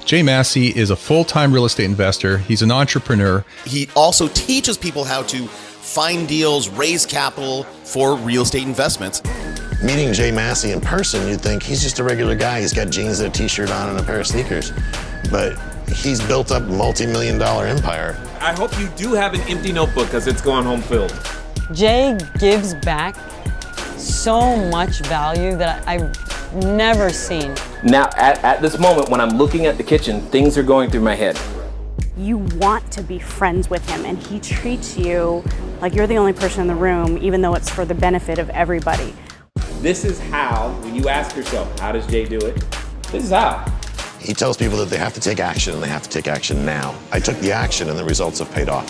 Jay Massey is a full-time real estate investor. He's an entrepreneur. He also teaches people how to find deals, raise capital for real estate investments. Meeting Jay Massey in person, you'd think he's just a regular guy. He's got jeans and a t-shirt on and a pair of sneakers. But he's built up a multi-million-dollar empire. I hope you do have an empty notebook because it's going home filled. Jay gives back so much value that I've never seen. Now, at this moment, when I'm looking at the kitchen, things are going through my head. You want to be friends with him, and he treats you like you're the only person in the room, even though it's for the benefit of everybody. This is how, when you ask yourself, how does Jay do it? This is how. He tells people that they have to take action, and they have to take action now. I took the action, and the results have paid off.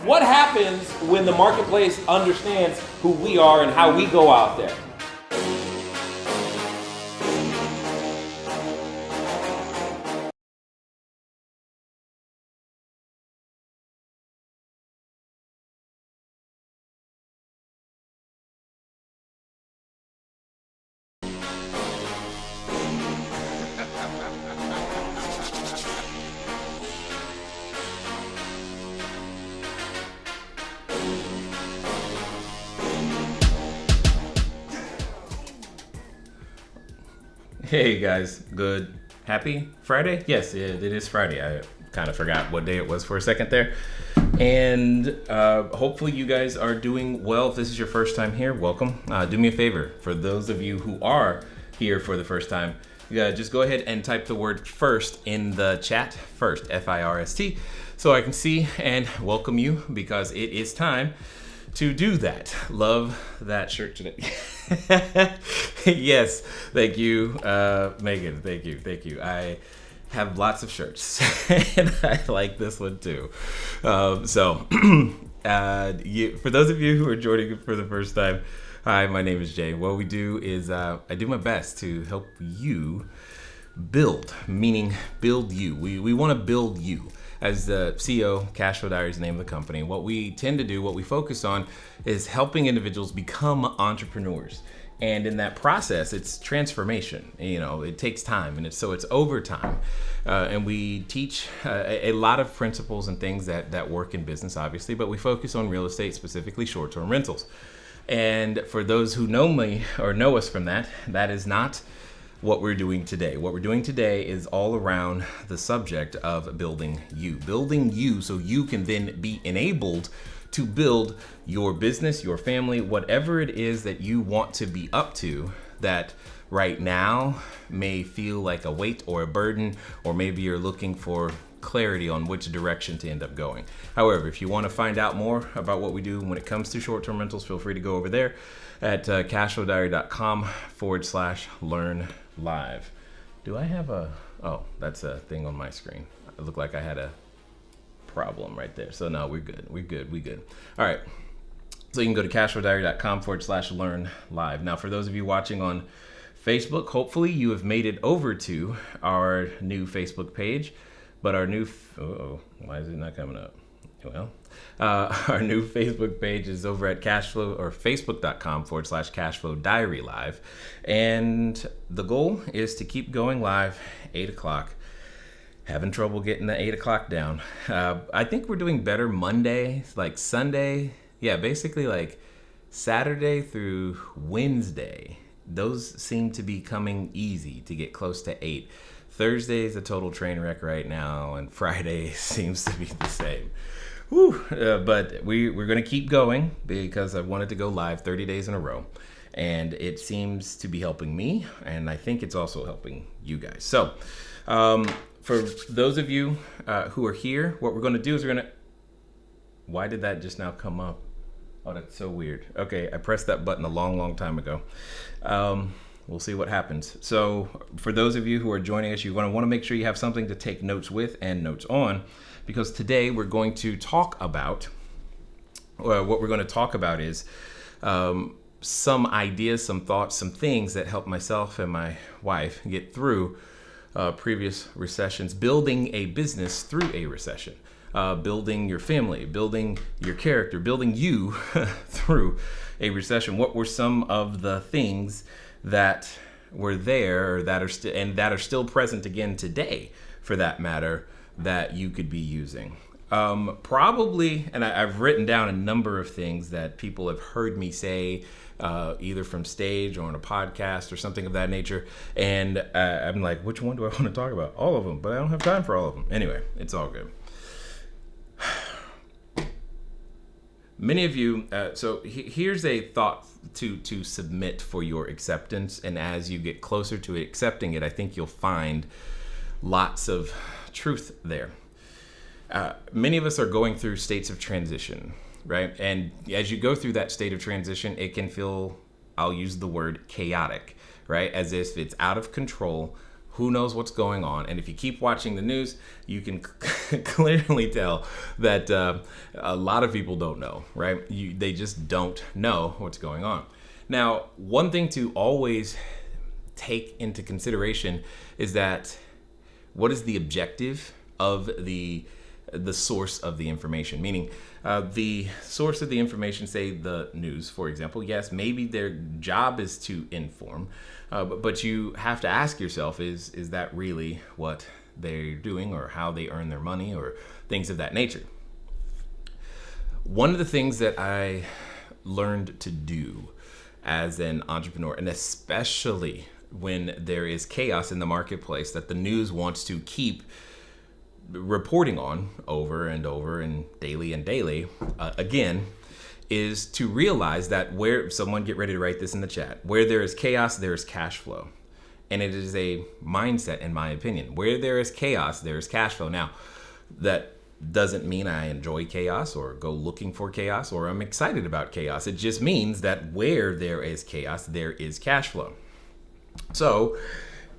What happens when the marketplace understands who we are and how we go out there? Hey guys, good, happy Friday? Yes, it is Friday. I kind of forgot what day it was for a second there. And hopefully you guys are doing well. If this is your first time here, welcome. Do me a favor, for those of you who are here for the first time, just go ahead and type the word first in the chat, first, F-I-R-S-T, so I can see and welcome you, because it is time to do that. Love that shirt today. Yes, thank you, Megan. Thank you. I have lots of shirts, and I like this one too. For those of you who are joining for the first time, hi, my name is Jay. What we do is I do my best to help you build, meaning build you. We want to build you. As the CEO, Cashflow Diary is the name of the company. What we tend to do, what we focus on, is helping individuals become entrepreneurs. And in that process, it's transformation. You know, it takes time, and it's over time. And we teach a lot of principles and things that work in business, obviously, but we focus on real estate, specifically short-term rentals. And for those who know me or know us from that is not what we're doing today. What we're doing today is all around the subject of building you so you can then be enabled to build your business, your family, whatever it is that you want to be up to that right now may feel like a weight or a burden, or maybe you're looking for clarity on which direction to end up going. However, if you want to find out more about what we do when it comes to short-term rentals, feel free to go over there at cashflowdiary.com/learn live. Do I have oh, that's a thing on my screen. It looked like I had a problem right there. So no, we're good. All right. So you can go to cashflowdiary.com/learn live. Now, for those of you watching on Facebook, hopefully you have made it over to our new Facebook page, but our new, why is it not coming up? Well, our new Facebook page is over at cashflow or facebook.com/cashflow diary live. And the goal is to keep going live 8 o'clock. Having trouble getting the 8 o'clock down. I think we're doing better Monday, like Sunday. Yeah, basically like Saturday through Wednesday. Those seem to be coming easy to get close to 8. Thursday is a total train wreck right now, and Friday seems to be the same. But we're going to keep going because I wanted to go live 30 days in a row, and it seems to be helping me, and I think it's also helping you guys. So for those of you who are here, what we're going to do is why did that just now come up? Oh, that's so weird. Okay, I pressed that button a long time ago. We'll see what happens. So for those of you who are joining us, you're going to want to make sure you have something to take notes with and notes on, because today we're going to talk about, what we're going to talk about is some ideas, some thoughts, some things that help myself and my wife get through previous recessions, building a business through a recession, building your family, building your character, building you through a recession. What were some of the things that were there, or that are still present again today, for that matter, that you could be using? Probably, and I've written down a number of things that people have heard me say, either from stage or on a podcast or something of that nature. And I'm like, which one do I want to talk about? All of them, but I don't have time for all of them. Anyway, it's all good. Many of you, so here's a thought to submit for your acceptance. And as you get closer to accepting it, I think you'll find lots of truth there. Many of us are going through states of transition, right? And as you go through that state of transition, it can feel, I'll use the word chaotic, right? As if it's out of control. Who knows what's going on? And if you keep watching the news, you can clearly tell that a lot of people don't know, right? They just don't know what's going on. Now, one thing to always take into consideration is that what is the objective of the source of the information? Meaning, the source of the information, say the news, for example, yes, maybe their job is to inform, but you have to ask yourself, is that really what they're doing, or how they earn their money, or things of that nature? One of the things that I learned to do as an entrepreneur, and especially when there is chaos in the marketplace that the news wants to keep reporting on over and over and daily, again, is to realize that where someone get ready to write this in the chat, where there is chaos, there is cash flow. And it is a mindset, in my opinion. Where there is chaos, there is cash flow. Now, that doesn't mean I enjoy chaos or go looking for chaos or I'm excited about chaos. It just means that where there is chaos, there is cash flow. So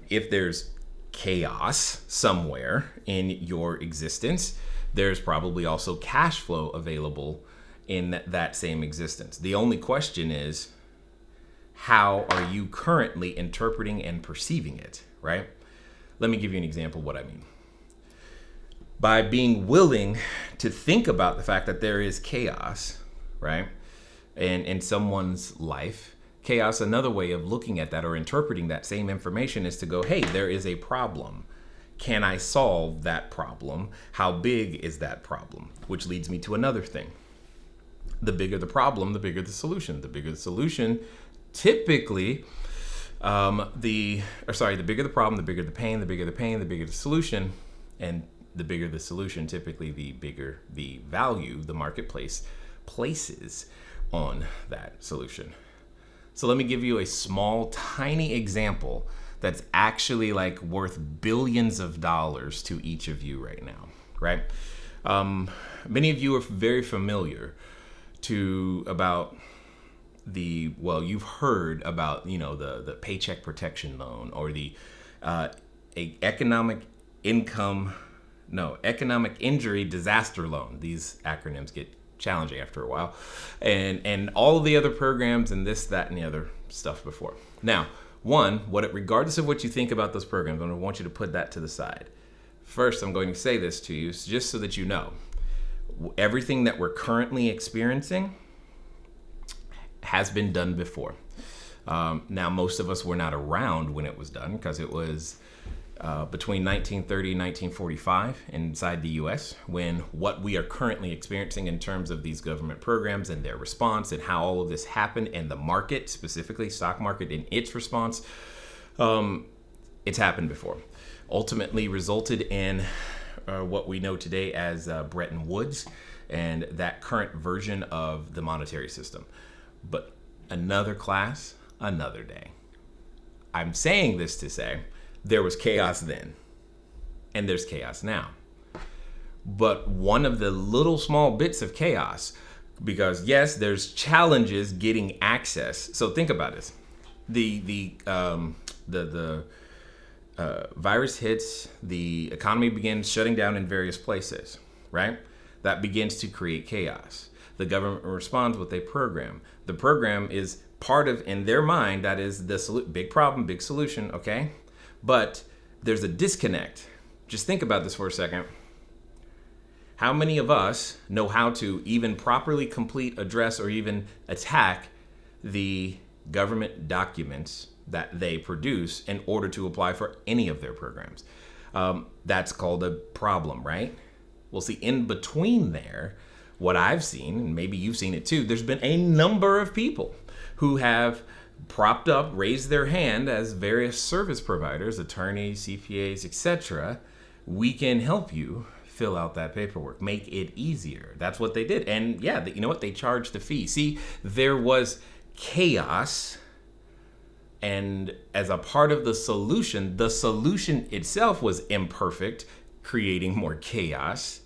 if there's chaos somewhere in your existence, there's probably also cash flow available in that same existence. The only question is, how are you currently interpreting and perceiving it, right? Let me give you an example of what I mean. By being willing to think about the fact that there is chaos, right, in someone's life, chaos, another way of looking at that or interpreting that same information is to go, hey, there is a problem. Can I solve that problem? How big is that problem? Which leads me to another thing. The bigger the problem, the bigger the solution. The bigger the solution, typically, the bigger the problem, the bigger the pain, the bigger the pain, the bigger the solution, and the bigger the solution, typically the bigger the value the marketplace places on that solution. So let me give you a small, tiny example that's actually like worth billions of dollars to each of you right now, right? Many of you are very familiar about you've heard about, the paycheck protection loan or the economic injury disaster loan. These acronyms get challenging after a while, and all of the other programs and this, that, and the other stuff before. Now, regardless of what you think about those programs, I want you to put that to the side. First, I'm going to say this to you just so that you know. Everything that we're currently experiencing has been done before. Now, most of us were not around when it was done because it was between 1930 and 1945 inside the U.S. when what we are currently experiencing in terms of these government programs and their response and how all of this happened, and the market, specifically stock market, in its response, it's happened before. Ultimately resulted in what we know today as Bretton Woods and that current version of the monetary system. But another class, another day. I'm saying this to say there was chaos then, and there's chaos now. But one of the little small bits of chaos, because yes, there's challenges getting access. So think about this: the virus hits, the economy begins shutting down in various places, right? That begins to create chaos. The government responds with a program. The program is part of, in their mind, that is the big problem, big solution, okay? But there's a disconnect. Just think about this for a second. How many of us know how to even properly complete, address, or even attack the government documents that they produce in order to apply for any of their programs. That's called a problem, right? Well, see, in between there, what I've seen, and maybe you've seen it too, there's been a number of people who have propped up, raised their hand as various service providers, attorneys, CPAs, etc. We can help you fill out that paperwork, make it easier. That's what they did. And yeah, you know what? They charged a fee. See, there was chaos. And as a part of the solution itself was imperfect, creating more chaos,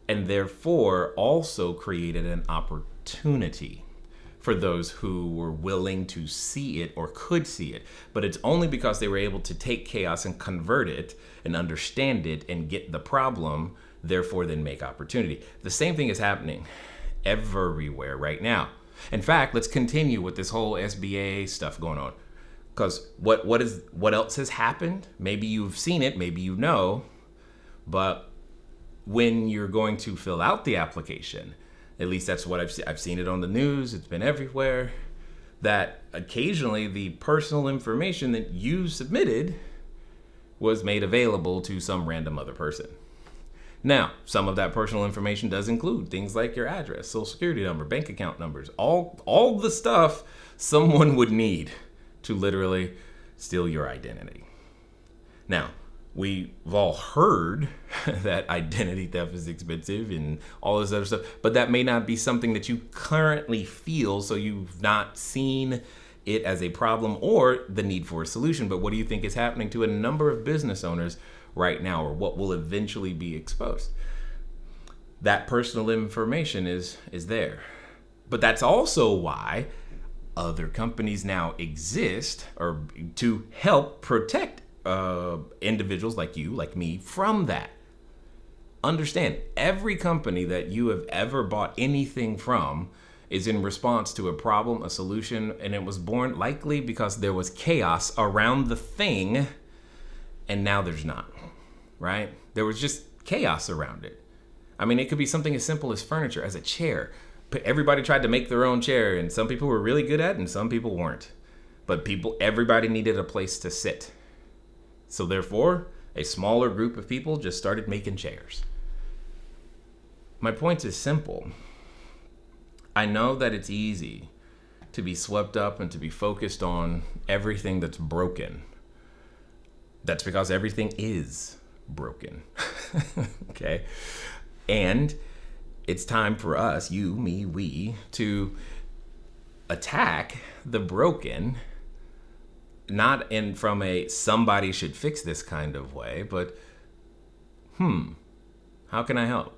and therefore also created an opportunity for those who were willing to see it or could see it. But it's only because they were able to take chaos and convert it and understand it and get the problem, therefore then make opportunity. The same thing is happening everywhere right now. In fact, let's continue with this whole SBA stuff going on. Because what else has happened? Maybe you've seen it, maybe you know, but when you're going to fill out the application, at least that's what I've seen it on the news, it's been everywhere, that occasionally the personal information that you submitted was made available to some random other person. Now, some of that personal information does include things like your address, social security number, bank account numbers, all the stuff someone would need to literally steal your identity. Now, we've all heard that identity theft is expensive and all this other stuff, but that may not be something that you currently feel, so you've not seen it as a problem or the need for a solution. But what do you think is happening to a number of business owners right now, or what will eventually be exposed? That personal information is there. But that's also why other companies now exist, or to help protect individuals like you, like me, from that. Understand, every company that you have ever bought anything from is in response to a problem, a solution, and it was born likely because there was chaos around the thing, and now there's not, right? There was just chaos around it. I mean, it could be something as simple as furniture, as a chair. Everybody tried to make their own chair, and some people were really good at it, and some people weren't. But everybody needed a place to sit. So therefore, a smaller group of people just started making chairs. My point is simple. I know that it's easy to be swept up and to be focused on everything that's broken. That's because everything is broken. Okay? And it's time for us, you, me, we, to attack the broken, not in from a somebody should fix this kind of way, but how can I help?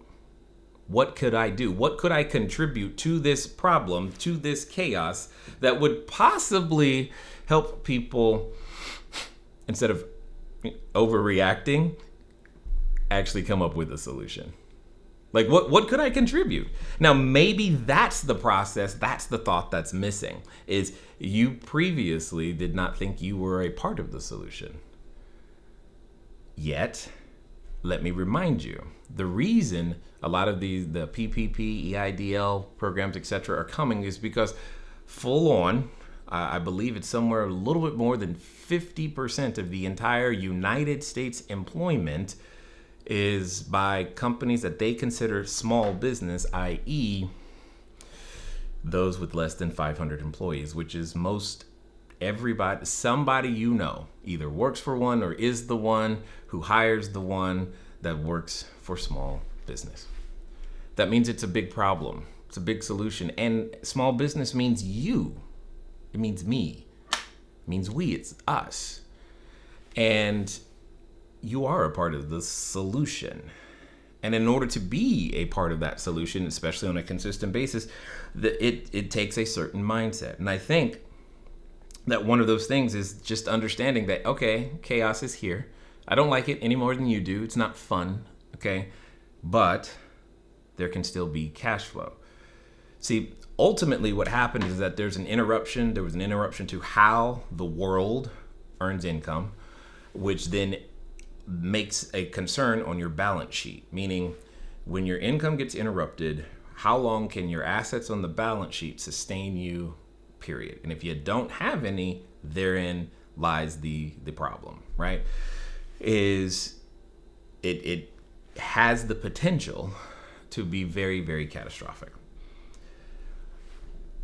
What could I do? What could I contribute to this problem, to this chaos that would possibly help people, instead of overreacting, actually come up with a solution? Like, what could I contribute? Now, maybe that's the process, that's the thought that's missing, is you previously did not think you were a part of the solution. Yet, let me remind you, the reason a lot of the PPP, EIDL programs, etc. are coming is because full on, I believe it's somewhere a little bit more than 50% of the entire United States employment is by companies that they consider small business, i.e. those with less than 500 employees, which is most everybody, somebody you know, either works for one or is the one who hires the one that works for small business. That means it's a big problem. It's a big solution. And small business means you. It means me. It means we. It's us. And you are a part of the solution. And in order to be a part of that solution, especially on a consistent basis, it takes a certain mindset. And I think that one of those things is just understanding that, okay, chaos is here. I don't like it any more than you do. It's not fun, okay? But there can still be cash flow. See, ultimately what happened is that there was an interruption to how the world earns income, which then makes a concern on your balance sheet, meaning when your income gets interrupted, how long can your assets on the balance sheet sustain you, period? And if you don't have any Therein lies the problem, right? Is it has the potential to be very, very catastrophic.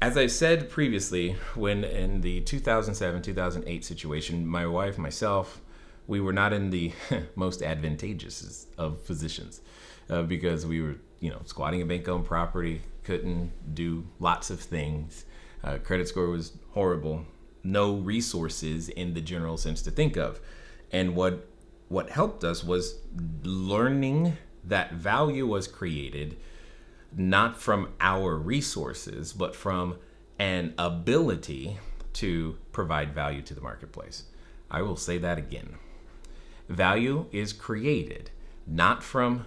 As I said previously, when in the 2007, 2008 situation, my wife, myself, we were not in the most advantageous of positions because we were, squatting a bank-owned property, couldn't do lots of things. Credit score was horrible. No resources in the general sense to think of. And what helped us was learning that value was created not from our resources, but from an ability to provide value to the marketplace. I will say that again. Value is created not from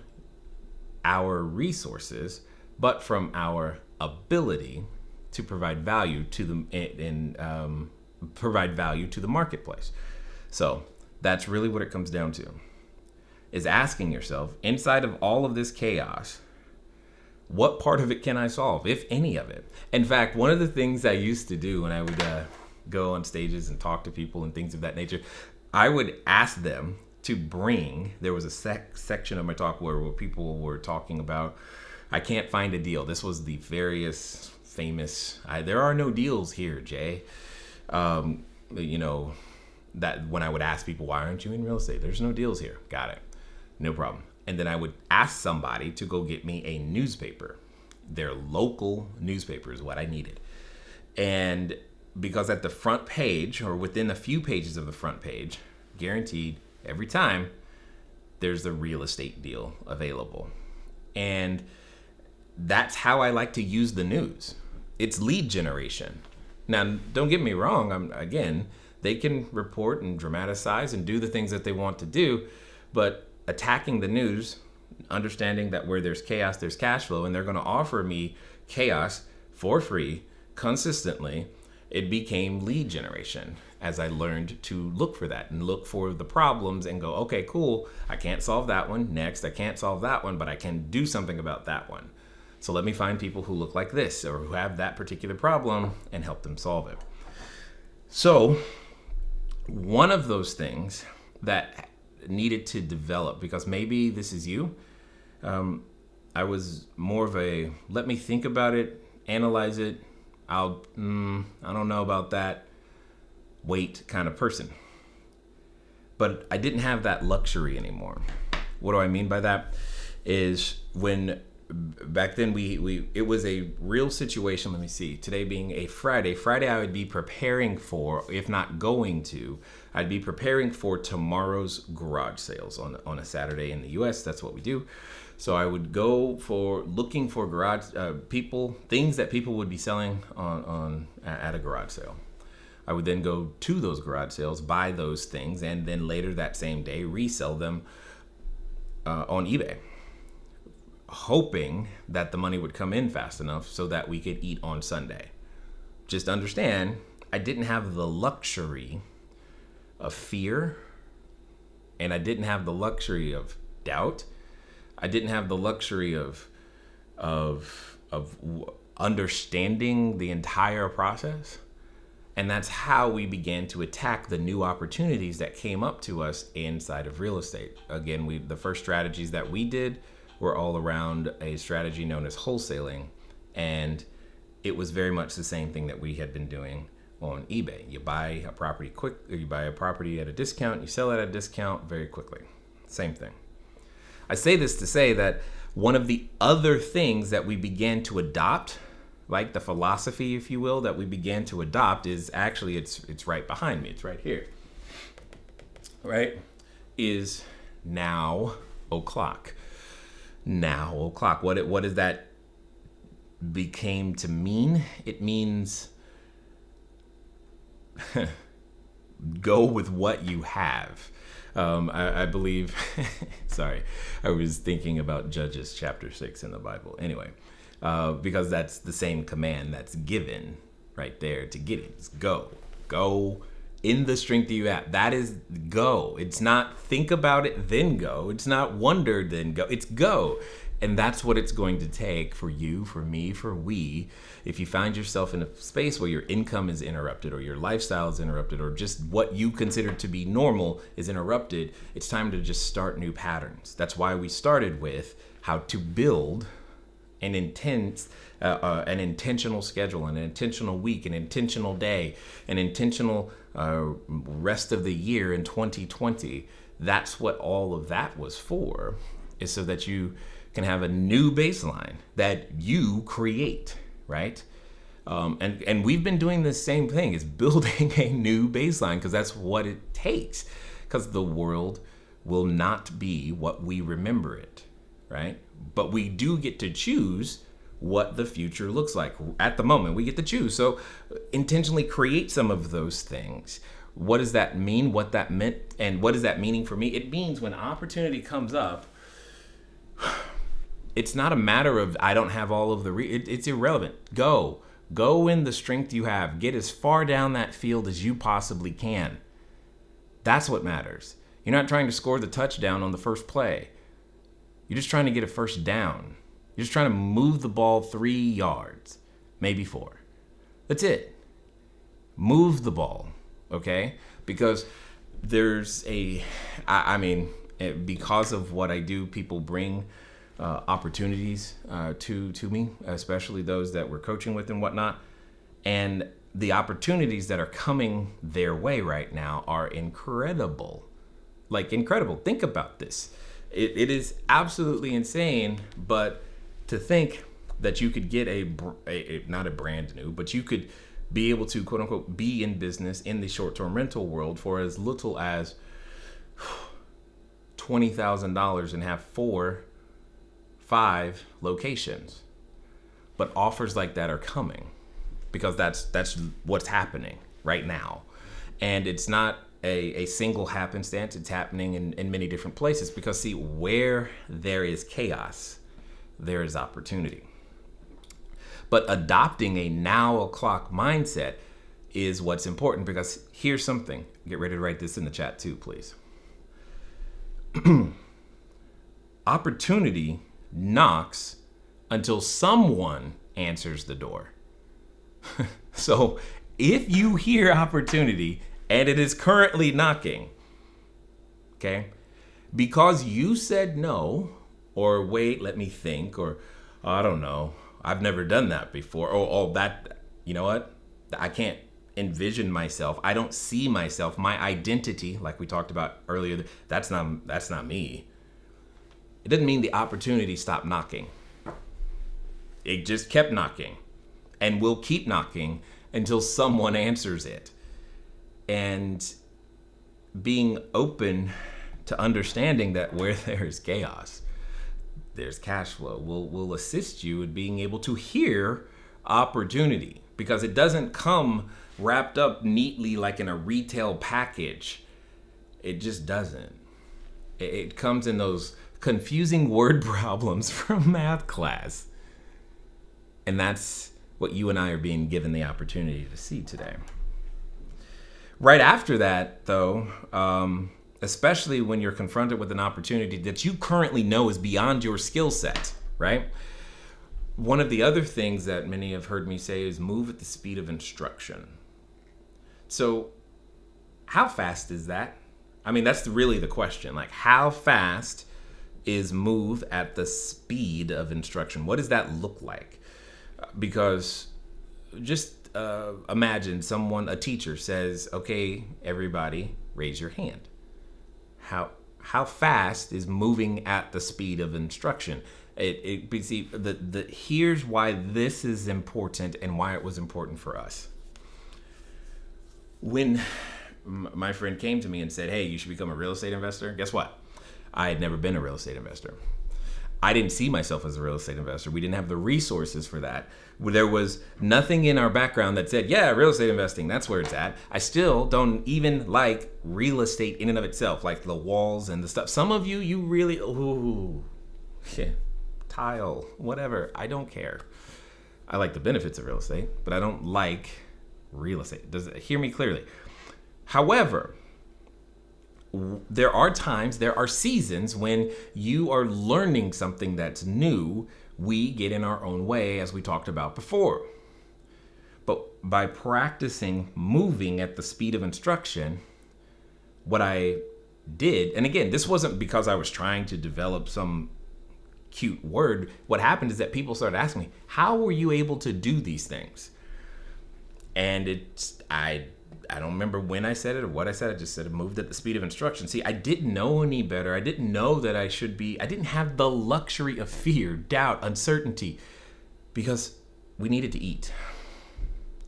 our resources, but from our ability to provide value to provide value to the marketplace. So that's really what it comes down to, is asking yourself, inside of all of this chaos, what part of it can I solve, if any of it? In fact, one of the things I used to do when I would go on stages and talk to people and things of that nature, I would ask them to bring, there was a section of my talk where people were talking about, I can't find a deal. This was the various famous, there are no deals here, Jay. That when I would ask people, why aren't you in real estate? There's no deals here. Got it. No problem. And then I would ask somebody to go get me a newspaper. Their local newspaper is what I needed. And because at the front page, or within a few pages of the front page, guaranteed every time, there's the real estate deal available. And that's how I like to use the news. It's lead generation. Now, don't get me wrong. Again, they can report and dramatize and do the things that they want to do, but attacking the news, understanding that where there's chaos, there's cash flow, and they're going to offer me chaos for free consistently, it became lead generation as I learned to look for that and look for the problems and go, okay, cool, I can't solve that one. Next, I can't solve that one, but I can do something about that one. So let me find people who look like this or who have that particular problem and help them solve it. So one of those things that needed to develop, because maybe this is you, I was more of a let me think about it, analyze it, I don't know about that, wait kind of person. But I didn't have that luxury anymore. What do I mean by that? Is when back then it was a real situation. Let me see, today being a Friday I would be preparing for, if not going to, I'd be preparing for tomorrow's garage sales on a Saturday in the US. That's what we do. So I would go for looking for garage things that people would be selling at a garage sale. I would then go to those garage sales, buy those things, and then later that same day resell them on eBay, hoping that the money would come in fast enough so that we could eat on Sunday. Just understand, I didn't have the luxury of fear, and I didn't have the luxury of doubt. I didn't have the luxury of understanding the entire process. And that's how we began to attack the new opportunities that came up to us inside of real estate. Again, the first strategies that we did were all around a strategy known as wholesaling. And it was very much the same thing that we had been doing on eBay. You buy a property you buy a property at a discount, you sell it at a discount very quickly. Same thing. I say this to say that one of the other things that we began to adopt, like the philosophy, if you will, that we began to adopt is actually, it's right behind me. It's right here, right? Is now o'clock. Now o'clock. What does that became to mean? It means go with what you have. I believe, sorry, I was thinking about Judges chapter 6 in the Bible. Anyway, because that's the same command that's given right there to get it. It's go in the strength you have. That is go. It's not think about it, then go. It's not wonder, then go. It's go. And that's what it's going to take for you, for me, for we. If you find yourself in a space where your income is interrupted or your lifestyle is interrupted or just what you consider to be normal is interrupted, it's time to just start new patterns. That's why we started with how to build an intentional schedule, an intentional week, an intentional day, an intentional rest of the year in 2020. That's what all of that was for, is so that you can have a new baseline that you create, right? And we've been doing the same thing, is building a new baseline, because that's what it takes, because the world will not be what we remember it, right? But we do get to choose what the future looks like. At the moment, we get to choose. So intentionally create some of those things. What does that mean? What that meant? And what is that meaning for me? It means when opportunity comes up, it's not a matter of I don't have all of the it's irrelevant. Go in the strength you have. Get as far down that field as you possibly can. That's what matters. You're not trying to score the touchdown on the first play. You're just trying to get a first down. You're just trying to move the ball 3 yards, maybe 4. That's it. Move the ball, okay? Because there's because of what I do, people bring opportunities to me, especially those that we're coaching with and whatnot. And the opportunities that are coming their way right now are incredible. Like incredible. Think about this. It is absolutely insane, but to think that you could get not a brand new, but you could be able to quote unquote be in business in the short-term rental world for as little as $20,000 and have 4-5 locations. But offers like that are coming because that's what's happening right now. And it's not a single happenstance. It's happening in many different places because, see, where there is chaos, there is opportunity. But adopting a now o'clock mindset is what's important, because here's something. Get ready to write this in the chat too, please. Opportunity knocks until someone answers the door. So if you hear opportunity and it is currently knocking, okay, because you said no, or wait, let me think, or I don't know, I've never done that before, or that, you know what, I can't envision myself, I don't see myself, my identity, like we talked about earlier, that's not me. It doesn't mean the opportunity stopped knocking. It just kept knocking and will keep knocking until someone answers it. And being open to understanding that where there is chaos, there's cash flow will assist you in being able to hear opportunity, because it doesn't come wrapped up neatly like in a retail package. It just doesn't. It comes in those confusing word problems from math class. And that's what you and I are being given the opportunity to see today. Right after that, though, especially when you're confronted with an opportunity that you currently know is beyond your skill set, right? One of the other things that many have heard me say is move at the speed of instruction. So how fast is that? I mean, that's really the question. Like, how fast is move at the speed of instruction? What does that look like? Because just imagine a teacher says, okay, everybody raise your hand. How fast is moving at the speed of instruction? Here's why this is important and why it was important for us. When my friend came to me and said, hey, you should become a real estate investor, guess what? I had never been a real estate investor. I didn't see myself as a real estate investor. We didn't have the resources for that. There was nothing in our background that said, yeah, real estate investing, that's where it's at. I still don't even like real estate in and of itself, like the walls and the stuff. Some of you really, tile, whatever. I don't care. I like the benefits of real estate, but I don't like real estate. Hear me clearly. However, there are times, there are seasons when you are learning something that's new. We get in our own way, as we talked about before. But by practicing moving at the speed of instruction, what I did, and again, this wasn't because I was trying to develop some cute word. What happened is that people started asking me, how were you able to do these things? And I don't remember when I said it or what I said. I just said it moved at the speed of instruction. See, I didn't know any better. I didn't know that I didn't have the luxury of fear, doubt, uncertainty, because we needed to eat.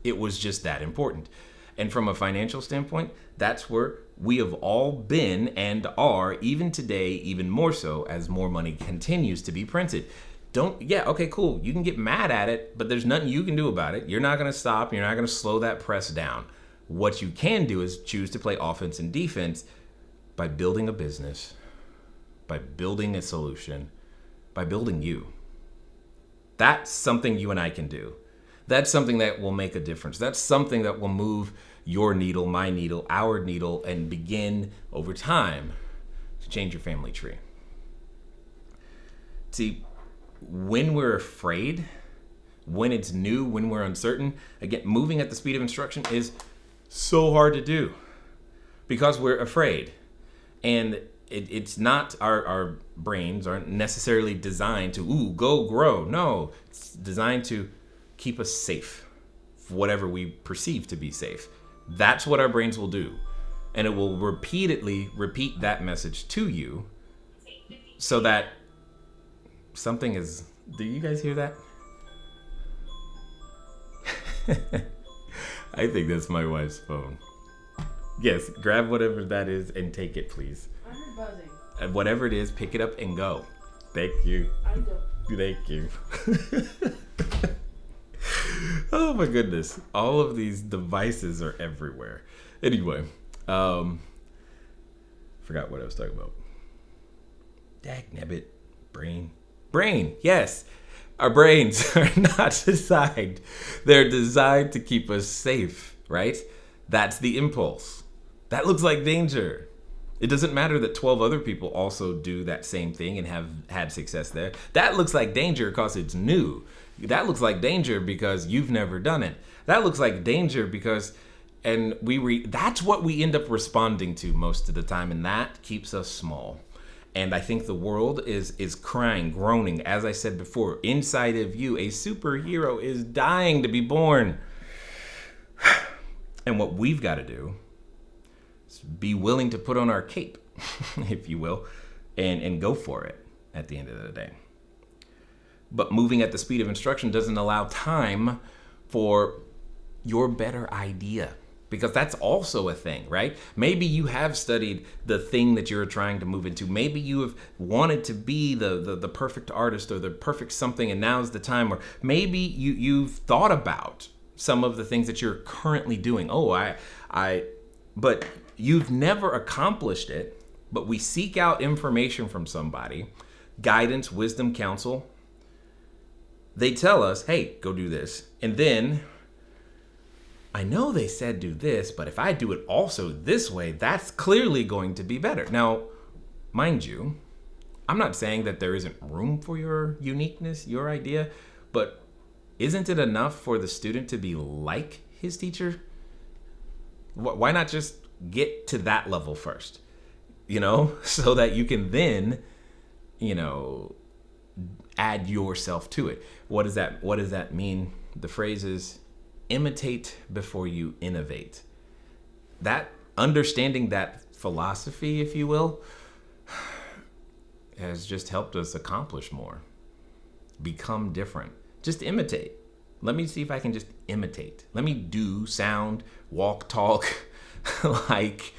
It was just that important. And from a financial standpoint, that's where we have all been and are, even today, even more so as more money continues to be printed. Okay, cool. You can get mad at it, but there's nothing you can do about it. You're not going to stop. You're not going to slow that press down. What you can do is choose to play offense and defense by building a business, by building a solution, by building you. That's something you and I can do. That's something that will make a difference. That's something that will move your needle, my needle, our needle, and begin over time to change your family tree. See, when we're afraid, when it's new, when we're uncertain, again, moving at the speed of instruction is so hard to do because we're afraid. And it's not, our brains aren't necessarily designed to, go grow. No, it's designed to keep us safe, whatever we perceive to be safe. That's what our brains will do. And it will repeatedly repeat that message to you so that something is, do you guys hear that? I think that's my wife's phone. Yes, grab whatever that is and take it, please. I heard buzzing. And whatever it is, pick it up and go. Thank you. I don't. Thank you. Oh my goodness. All of these devices are everywhere. Anyway, forgot what I was talking about. Dagnabbit. Brain, yes. Our brains are not designed. They're designed to keep us safe, right? That's the impulse. That looks like danger. It doesn't matter that 12 other people also do that same thing and have had success there. That looks like danger because it's new. That looks like danger because you've never done it. That looks like danger because, and that's what we end up responding to most of the time, and that keeps us small. And I think the world is crying, groaning. As I said before, inside of you, a superhero is dying to be born. And what we've got to do is be willing to put on our cape, if you will, and go for it at the end of the day. But moving at the speed of instruction doesn't allow time for your better idea, because that's also a thing, right? Maybe you have studied the thing that you're trying to move into. Maybe you have wanted to be the perfect artist or the perfect something, and now's the time. Or maybe you've thought about some of the things that you're currently doing. But you've never accomplished it. But we seek out information from somebody, guidance, wisdom, counsel. They tell us, hey, go do this. And then, I know they said do this, but if I do it also this way, that's clearly going to be better. Now, mind you, I'm not saying that there isn't room for your uniqueness, your idea, but isn't it enough for the student to be like his teacher? Why not just get to that level first, so that you can then, add yourself to it. What does that mean? The phrase is imitate before you innovate. That understanding that philosophy, if you will, has just helped us accomplish more, become different. Just imitate. Let me see if I can just imitate. Let me do, sound, walk, talk, like,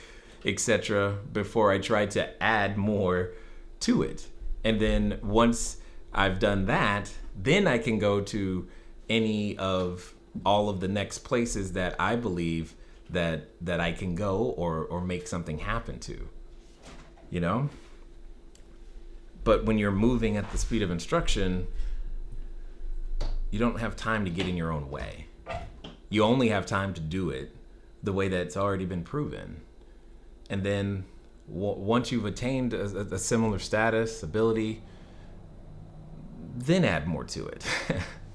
etc. before I try to add more to it. And then once I've done that, then I can go to any of all of the next places that I believe that I can go or make something happen to, But when you're moving at the speed of instruction, you don't have time to get in your own way. You only have time to do it the way that's already been proven. And then once you've attained a similar status, ability, then add more to it.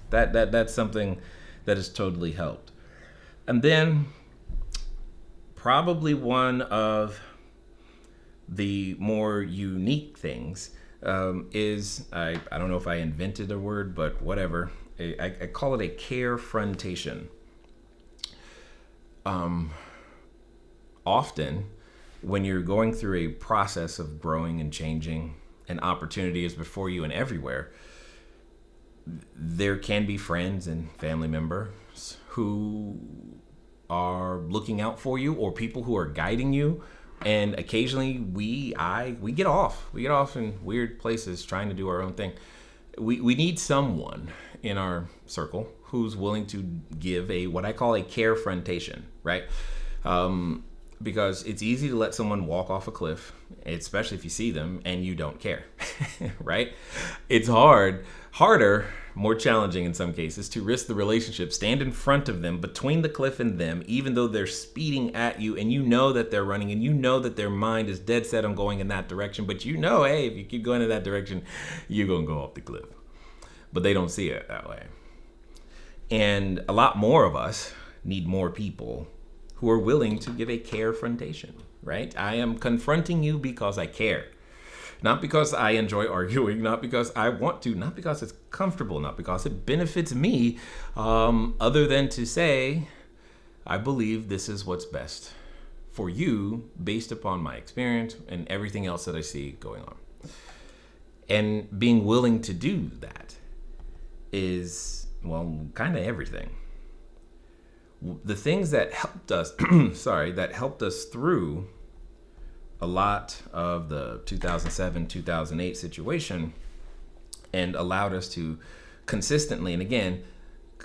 That's something that has totally helped. And then probably one of the more unique things is, I don't know if I invented a word, but whatever. I call it a carefrontation. Often, when you're going through a process of growing and changing, and opportunity is before you and everywhere, there can be friends and family members who are looking out for you, or people who are guiding you. And occasionally we get off in weird places trying to do our own thing. We need someone in our circle who's willing to give what I call a carefrontation, right? Because it's easy to let someone walk off a cliff, especially if you see them and you don't care, right? It's harder, more challenging in some cases, to risk the relationship, stand in front of them, between the cliff and them, even though they're speeding at you and you know that they're running and you know that their mind is dead set on going in that direction, but you know, hey, if you keep going in that direction, you're going to go off the cliff. But they don't see it that way. And a lot more of us need more people who are willing to give a carefrontation, right? I am confronting you because I care. Not because I enjoy arguing, not because I want to, not because it's comfortable, not because it benefits me, other than to say, I believe this is what's best for you based upon my experience and everything else that I see going on. And being willing to do that is, well, kind of everything. The things that helped us, that helped us through a lot of the 2007, 2008 situation and allowed us to consistently, and again,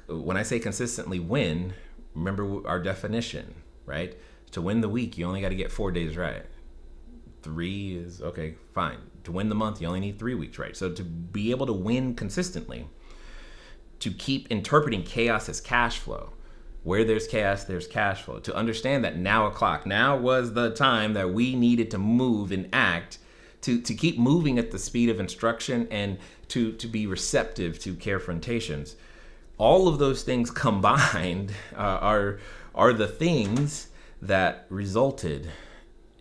when I say consistently win, remember our definition, right? To win the week, you only got to get 4 days right. 3 is, okay, fine. To win the month, you only need 3 weeks right. So to be able to win consistently, to keep interpreting chaos as cash flow. Where there's chaos, there's cash flow. To understand that now was the time that we needed to move and act, to keep moving at the speed of instruction and to be receptive to carefrontations. All of those things combined are the things that resulted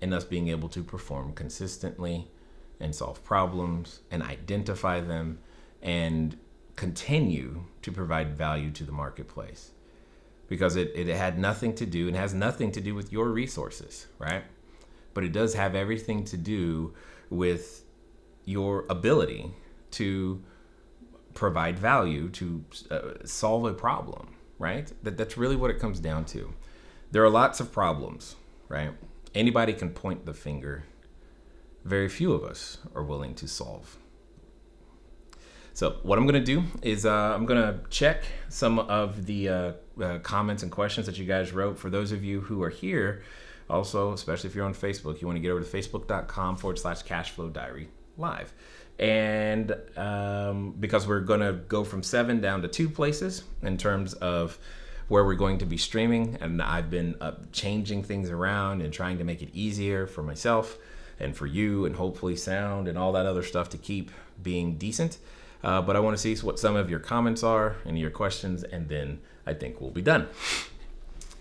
in us being able to perform consistently and solve problems and identify them and continue to provide value to the marketplace. Because it had nothing to do and has nothing to do with your resources, right? But it does have everything to do with your ability to provide value, to solve a problem, right? That's really what it comes down to. There are lots of problems, right? Anybody can point the finger. Very few of us are willing to solve. So what I'm going to do is I'm going to check some of the comments and questions that you guys wrote. For those of you who are here, also, especially if you're on Facebook, you want to get over to facebook.com/cashflowdiary live. And because we're going to go from 7 down to 2 places in terms of where we're going to be streaming. And I've been changing things around and trying to make it easier for myself and for you, and hopefully sound and all that other stuff to keep being decent. But I want to see what some of your comments are and your questions, and then I think we'll be done.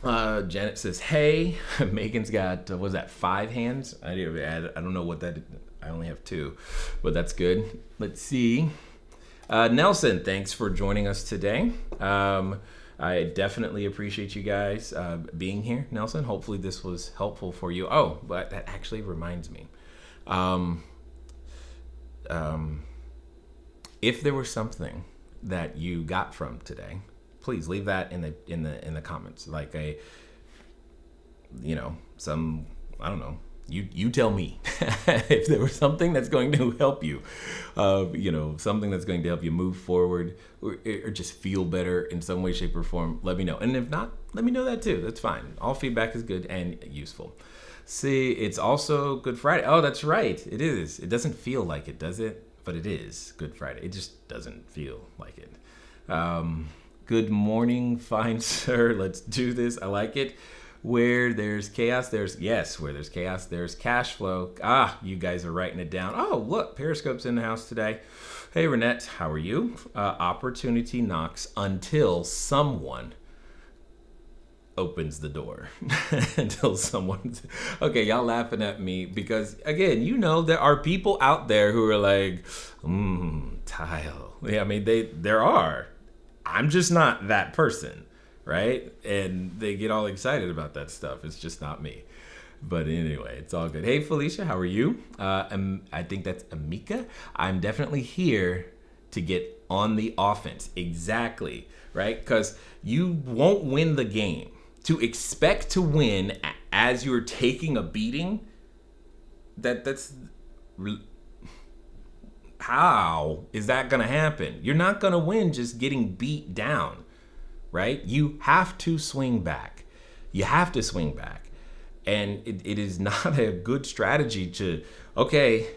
Janet says, hey. Megan's got, 5 hands? I don't know what that is. I only have 2, but that's good. Let's see. Nelson, thanks for joining us today. I definitely appreciate you guys being here, Nelson. Hopefully this was helpful for you. Oh, but that actually reminds me. If there was something that you got from today, please leave that in the comments. Like I don't know. You tell me if there was something that's going to help you, something that's going to help you move forward or just feel better in some way, shape, or form. Let me know. And if not, let me know that too. That's fine. All feedback is good and useful. See, it's also Good Friday. Oh, that's right. It is. It doesn't feel like it, does it? But it is Good Friday. It just doesn't feel like it. Good morning, fine sir. Let's do this. I like it. Where there's chaos, there's cash flow. You guys are writing it down. Oh, look, Periscope's in the house today. Hey, Renette, how are you? Opportunity knocks until someone opens the door. Until someone. Okay, y'all laughing at me because, again, there are people out there who are like, tile. Yeah, I mean, there are. I'm just not that person, right? And they get all excited about that stuff. It's just not me. But anyway, it's all good. Hey, Felicia, how are you? I think that's Amika. I'm definitely here to get on the offense. Exactly, right? Because you won't win the game. To expect to win as you're taking a beating, that's... How is that going to happen? You're not going to win just getting beat down, right? You have to swing back. You have to swing back. And it is not a good strategy to, okay,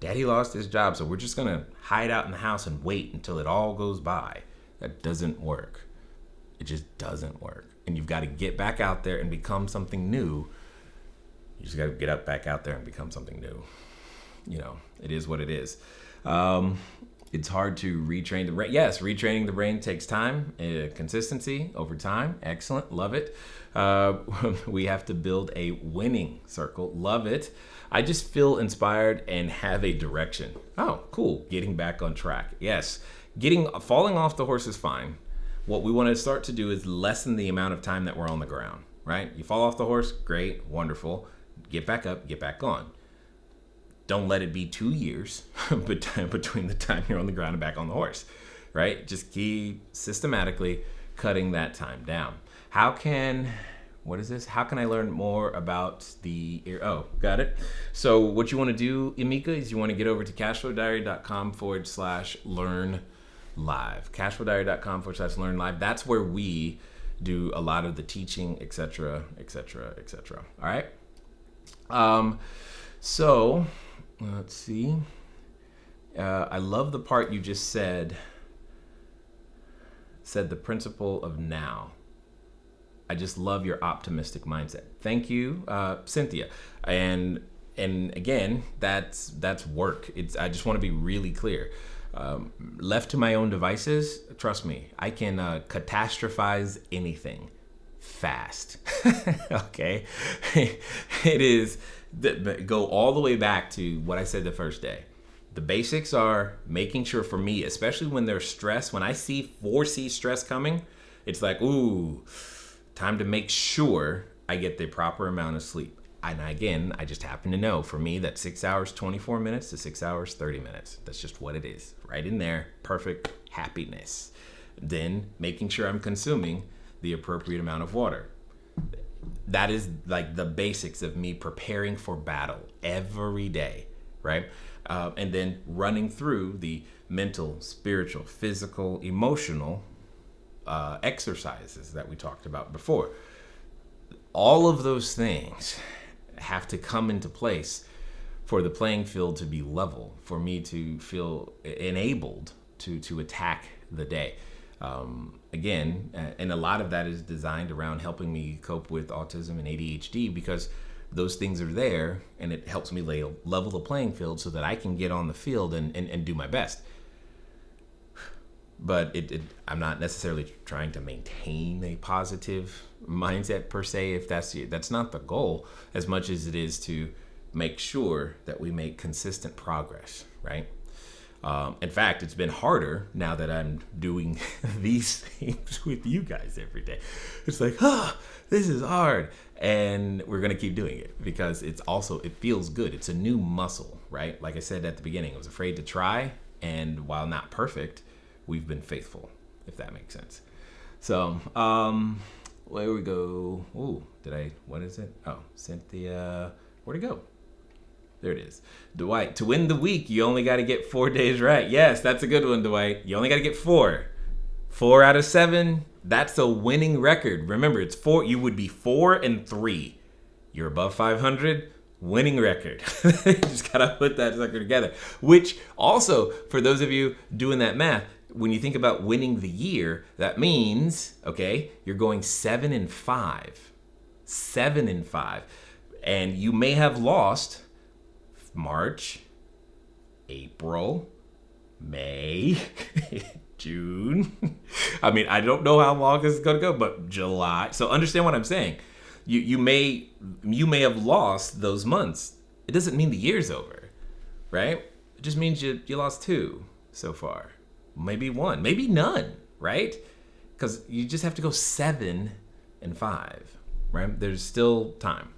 daddy lost his job, so we're just going to hide out in the house and wait until it all goes by. That doesn't work. It just doesn't work. And you've got to get back out there and become something new. You just got to get back out there and become something new. It is what it is. It's hard to retrain the brain. Yes, retraining the brain takes time, consistency over time. Excellent. Love it. We have to build a winning circle. Love it. I just feel inspired and have a direction. Oh, cool. Getting back on track. Yes. Falling off the horse is fine. What we want to start to do is lessen the amount of time that we're on the ground, right? You fall off the horse, great, wonderful. Get back up, get back on. Don't let it be 2 years between the time you're on the ground and back on the horse, right? Just keep systematically cutting that time down. How can I learn more about got it. So what you want to do, Emika, is you want to get over to cashflowdiary.com/learn live. Cashflowdiary.com/learn live. That's where we do a lot of the teaching, etc., etc., etc. All right. So let's see. I love the part you just said the principle of now. I just love your optimistic mindset. Thank you, Cynthia. And again, that's work. I just want to be really clear. Left to my own devices, trust me, I can catastrophize anything fast. Okay? It is, go all the way back to what I said the first day. The basics are making sure, for me, especially when there's stress, when I foresee stress coming, it's like, ooh, time to make sure I get the proper amount of sleep. And again, I just happen to know, for me, that 6 hours, 24 minutes to 6 hours, 30 minutes. That's just what it is. Right in there, perfect happiness. Then making sure I'm consuming the appropriate amount of water. That is like the basics of me preparing for battle every day, right? And then running through the mental, spiritual, physical, emotional exercises that we talked about before. All of those things have to come into place for the playing field to be level, for me to feel enabled to attack the day. Again, and a lot of that is designed around helping me cope with autism and ADHD, because those things are there and it helps me level the playing field so that I can get on the field and do my best. But I'm not necessarily trying to maintain a positive mindset per se, if that's not the goal, as much as it is to make sure that we make consistent progress, right? In fact, it's been harder now that I'm doing these things with you guys every day. It's like, this is hard. And we're going to keep doing it because it feels good. It's a new muscle, right? Like I said at the beginning, I was afraid to try. And while not perfect, we've been faithful, if that makes sense. So, where we go? Ooh, what is it? Oh, Cynthia, where'd it go? There it is. Dwight, to win the week, you only got to get 4 days right. Yes, that's a good one, Dwight. You only got to get 4. 4 out of 7, that's a winning record. Remember, it's 4. You would be 4-3. You're above 500, winning record. You just got to put that sucker together. Which also, for those of you doing that math, when you think about winning the year, that means, okay, you're going 7-5. 7-5. And you may have lost March, April, May, June. I mean, I don't know how long this is going to go, but July. So understand what I'm saying. You may have lost those months. It doesn't mean the year's over, right? It just means you lost 2 so far. Maybe 1, maybe none, right? Because you just have to go 7-5, right? There's still time.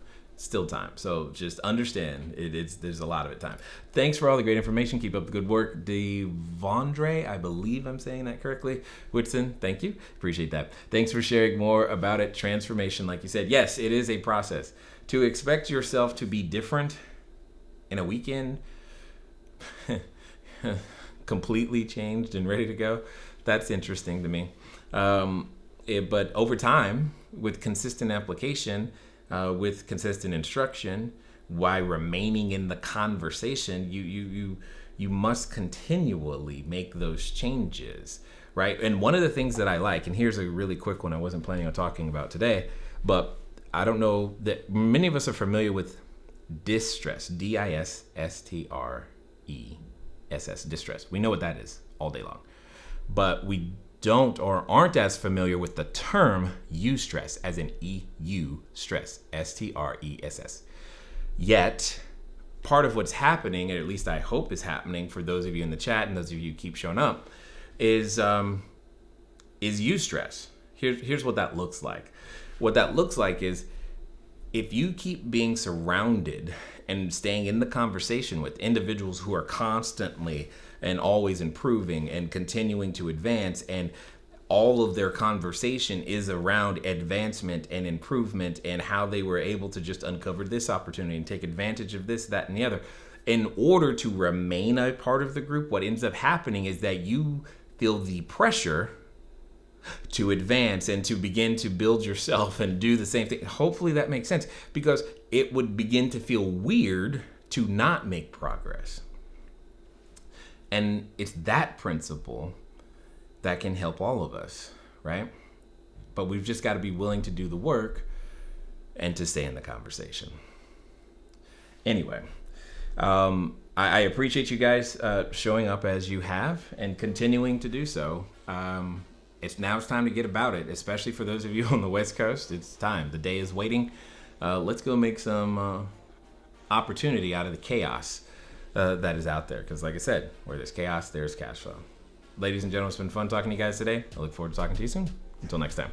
So just understand there's a lot of time. Thanks for all the great information. Keep up the good work. Devondre, I believe I'm saying that correctly. Whitson, thank you. Appreciate that. Thanks for sharing more about it. Transformation, like you said. Yes, it is a process. To expect yourself to be different in a weekend, completely changed and ready to go, that's interesting to me. But over time, with consistent application, with consistent instruction, while remaining in the conversation, you must continually make those changes, right? And one of the things that I like, and here's a really quick one I wasn't planning on talking about today, but I don't know that many of us are familiar with distress, distress, distress. We know what that is all day long, but we don't or aren't as familiar with the term eustress, as in EU stress, stress. Yet, part of what's happening, or at least I hope is happening for those of you in the chat and those of you who keep showing up, is eustress. Here's what that looks like. What that looks like is if you keep being surrounded and staying in the conversation with individuals who are constantly and always improving and continuing to advance, and all of their conversation is around advancement and improvement and how they were able to just uncover this opportunity and take advantage of this, that, and the other. In order to remain a part of the group, what ends up happening is that you feel the pressure to advance and to begin to build yourself and do the same thing. Hopefully that makes sense, because it would begin to feel weird to not make progress. And it's that principle that can help all of us, right? But we've just got to be willing to do the work and to stay in the conversation. Anyway, I appreciate you guys showing up as you have and continuing to do so. It's time to get about it, especially for those of you on the West Coast. It's time. The day is waiting. Let's go make some opportunity out of the chaos that is out there. Because like I said, where there's chaos, there's cash flow. Ladies and gentlemen, it's been fun talking to you guys today. I look forward to talking to you soon. Until next time.